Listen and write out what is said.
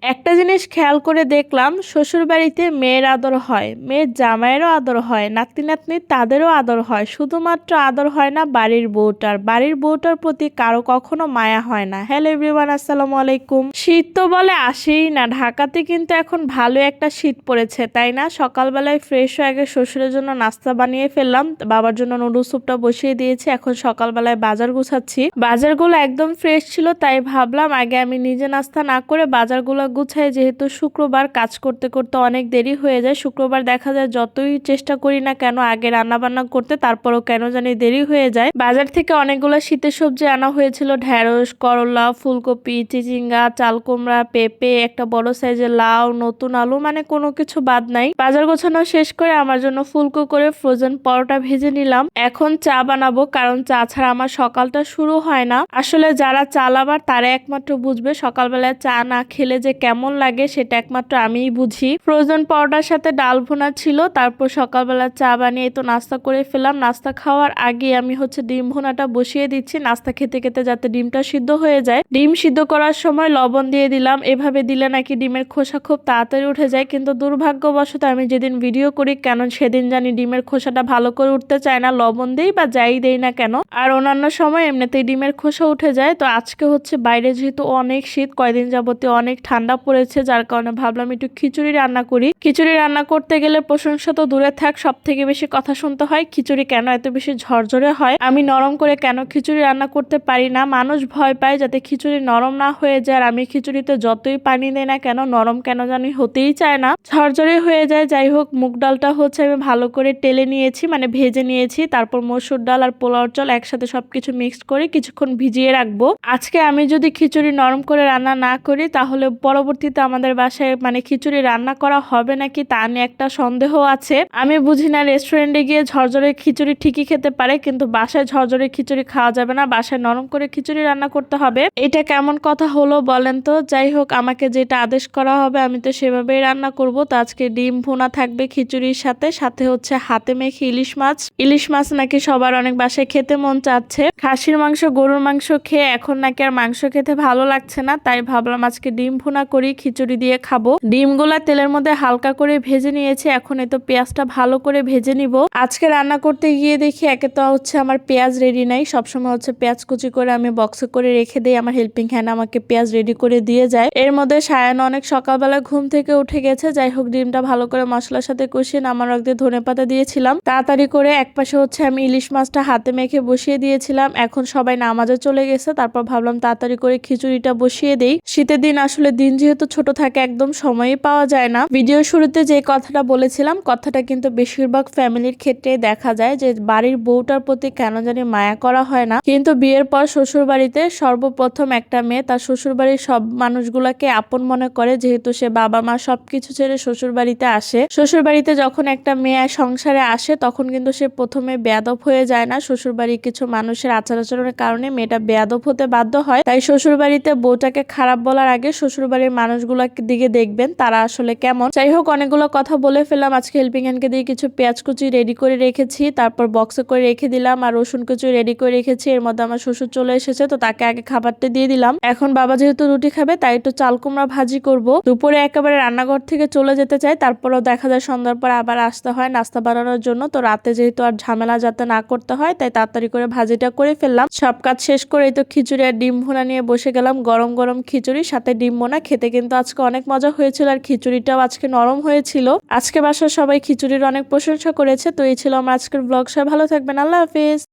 একটা জিনিস খেয়াল করে দেখলাম, শ্বশুরবাড়িতে মেয়ের আদর হয়, মেয়ের জামাইয়েরও আদর হয়, নাতি-নাতনি তাদেরও আদর হয়। শুধুমাত্র আদর হয় না বাড়ির বউটার। বাড়ির বউটার প্রতি কারো কখনো মায়া হয় না। হ্যালো এভরিওয়ান, আসসালামু আলাইকুম। শীত তো বলে আসেই না। ঢাকাতে কিন্তু এখন ভালো একটা শীত পড়েছে, তাই না? সকালবেলায় ফ্রেশ হয়ে আগে শ্বশুরের জন্য নাস্তা বানিয়ে ফেললাম, বাবার জন্য নুডলস স্যুপটা বসিয়ে দিয়েছি। এখন সকালবেলায় বাজার গুছাচ্ছি। বাজারগুলো একদম ফ্রেশ ছিল, তাই ভাবলাম আগে আমি নিজে নাস্তা না করে বাজারগুলো গুছাই। যেহেতু শুক্রবার কাজ করতে করতে অনেক দেরি হয়ে যায়, শুক্রবার দেখা যায় যতই চেষ্টা করি না কেন আগে রান্না বান্না করতে, তারপরও কেন জানি দেরি হয়ে যায়। বাজার থেকে অনেকগুলো শীতের সবজি আনা হয়েছিল, ঢেঁড়স, করলা, ফুলকপি, চিচিঙ্গা, চালকুমড়া, পেঁপে, একটা বড় সাইজের লাউ, নতুন আলু, মানে কোনো কিছু বাদ নাই। বাজার গোছানো শেষ করে আমার জন্য ফুলকো করে ফ্রোজেন পরোটা ভেজে নিলাম। এখন চা বানাবো, কারণ চা ছাড়া আমার সকালটা শুরু হয় না। আসলে যারা চা লাভার তারা একমাত্র বুঝবে সকালবেলায় চা না খেলে যে কেমন লাগে, সেটা একমাত্র আমিই বুঝি। ফ্রোজেন পাউডার সাথে ডাল ভুনা ছিল, তারপর সকালবেলা চা বানিয়ে তো নাস্তা করে ফেলাম। নাস্তা খাওয়ার আগে আমি ডিম ভুনাটা বসিয়ে দিচ্ছি, নাস্তা খেতে খেতে যাতে ডিমটা সিদ্ধ হয়ে যায়। ডিম সিদ্ধ করার সময় লবণ দিয়ে দিলাম, এভাবে দিলে নাকি ডিমের খোসা খুব তাড়াতাড়ি উঠে যায়। কিন্তু দুর্ভাগ্যবশত আমি যেদিন ভিডিও করি কেন সেদিন জানি ডিমের খোসাটা ভালো করে উঠতে চায় না, লবণ দেই বা যাই দেই না কেন। আর অন্যান্য সময় এমনিতেই ডিমের খোসা উঠে যায়। তো আজকে বাইরে যেহেতু অনেক শীত, কয়দিন যাবতে অনেক ঠান্ডা পড়েছে, যার কারণে ভাবলাম একটু খিচুড়ি রান্না করি। খিচুড়ি রান্না করতে গেলে প্রশংসা তো দূরে থাক, সব থেকে বেশি কথা শুনতে হয় খিচুড়ি কেন এত বেশি ঝরঝরে হয়, আমি নরম করে কেন খিচুড়ি রান্না করতে পারি না। মানুষ ভয় পায় যাতে খিচুড়ি নরম না হয়ে যায়, আর আমি খিচুড়িতে যতই পানি দেই না কেন নরম কেন জানি হতেই চায় না, ঝরঝরে হয়ে যায়। যাই হোক, মুগ ডালটা আমি ভালো করে টেলে নিয়েছি, মানে ভেজে নিয়েছি। তারপর মসুর ডাল আর পোলাওর চাল একসাথে সবকিছু মিক্সড করে কিছুক্ষণ ভিজিয়ে রাখবো। আজকে আমি যদি খিচুড়ি নরম করে রান্না না করি তাহলে পরবর্তীতে আমাদের বাসায় খিচুড়ি রান্না করা হবে নাকি তা নিয়ে একটা সন্দেহ আছে। আমি বুঝি না, রেস্টুরেন্টে গিয়ে ঝরঝরে খিচুড়ি ঠিকই খেতে পারে, কিন্তু বাসায় ঝরঝরে খিচুড়ি খাওয়া যাবে না, বাসায় নরম করে খিচুড়ি রান্না করতে হবে। এটা কেমন কথা হলো বলেন তো? যাই হোক, আমাকে যেটা আদেশ করা হবে আমি তো সেভাবেই রান্না করব। তো আজকে ডিম ভুনা থাকবে খিচুড়ির সাথে, সাথে হাতে মেখে ইলিশ মাছ। ইলিশ মাছ নাকি সবার অনেক বাসায় খেতে মন চাচ্ছে। খাসির মাংস, গরুর মাংস খেয়ে এখন নাকি আর মাংস খেতে ভালো লাগছে না, তাই ভাবলাম আজকে ডিম ভুনা করি, খিচুড়ি দিয়ে খাবো। ডিমগুলা তেলের মধ্যে হালকা করে ভেজে নিয়েছি, এখন তো পেঁয়াজটা ভালো করে ভেজে নিব। আজকে রান্না করতে গিয়ে দেখি একে তো আমার পেঁয়াজ রেডি নাই। সবসময় পেঁয়াজ কুচি করে আমি বক্সে করে রেখে দিই, আমার হেল্পিং হ্যান্ড আমাকে পেঁয়াজ রেডি করে দিয়ে যায়। এর মধ্যে সায়ান অনেক সকালবেলা ঘুম থেকে উঠে গেছে। যাই হোক, ডিমটা ভালো করে মশলার সাথে কষিয়ে নামার আগে ধনেপাতা দিয়েছিলাম। তাড়াতাড়ি করে একপাশে আমি ইলিশ মাছটা হাতে মেখে বসিয়ে দিয়েছিলাম। এখন সবাই নামাজে চলে গেছে, তারপর ভাবলাম তাড়াতাড়ি করে খিচুড়িটা বসিয়ে দেই। শীতের দিন আসলে দিন যেহেতু ছোট থাকে একদম সময়ই পাওয়া যায় না। ভিডিও শুরুতে যে কথাটা বলেছিলাম, কথাটা কিন্তু বেশিরভাগ ফ্যামিলির ক্ষেত্রে দেখা যায় যে বাড়ির বউটার প্রতি কেন জানি মায়া করা হয় না, কিন্তু বিয়ের পর শ্বশুর বাড়িতে সর্বপ্রথম একটা মেয়ে তার শ্বশুর বাড়ির সব মানুষগুলাকে আপন মনে করে, যেহেতু সে বাবা মা সবকিছু ছেড়ে শ্বশুর বাড়িতে আসে। শ্বশুর বাড়িতে যখন একটা মেয়ে সংসারে আসে তখন কিন্তু সে প্রথমে বেয়াদব হয়ে যায় না, শ্বশুর বাড়ির কিছু মানুষের আচার আচরণের কারণে মেয়েটা বেয়াদব হতে বাধ্য হয়। তাই শ্বশুর বাড়িতে বউটাকে খারাপ বলার আগে শ্বশুর বাড়ির মানুষগুলোর দিকে দেখবেন তারা আসলে কেমন। যাই হোক, অনেকগুলো কথা বলে ফেললাম। আজকে হেল্পিং হ্যান্ডকে দিয়ে কিছু পেঁয়াজ কুচি রেডি করে রেখেছি, তারপর বক্সে করে রেখে দিলাম, আর রসুন কুচি রেডি করে রেখেছি। এর মধ্যে আমার শ্বশুর চলে এসেছে, তো তাকে আগে খাবারটা দিয়ে দিলাম। এখন বাবা যেহেতু রুটি খাবে তাই একটু চাল কুমড়া ভাজি করব। দুপুরে একেবারে রান্নাঘর থেকে চলে যেতে চাই, তারপরও দেখা যায় সন্ধ্যার পর আবার আসতে হয় নাস্তা বানানোর জন্য। তো রাতে যেহেতু আর ঝামেলা যাতে না করতে হয় তাই তাড়াতাড়ি করে ভাজিটা করে ফেললাম। সব কাজ শেষ করে তো খিচুড়ি আর ডিম ভুনা নিয়ে বসে গেলাম। গরম গরম খিচুড়ির সাথে ডিম ভুনা খেতে কিন্তু আজকে অনেক মজা হয়েছিল, আর খিচুড়িটাও আজকে নরম হয়েছিল। আজকে বাসার সবাই খিচুড়ির অনেক প্রশংসা করেছে। তো এই ছিল আমার আজকের ব্লগ। সবাই ভালো থাকবেন, আল্লাহ হাফেজ।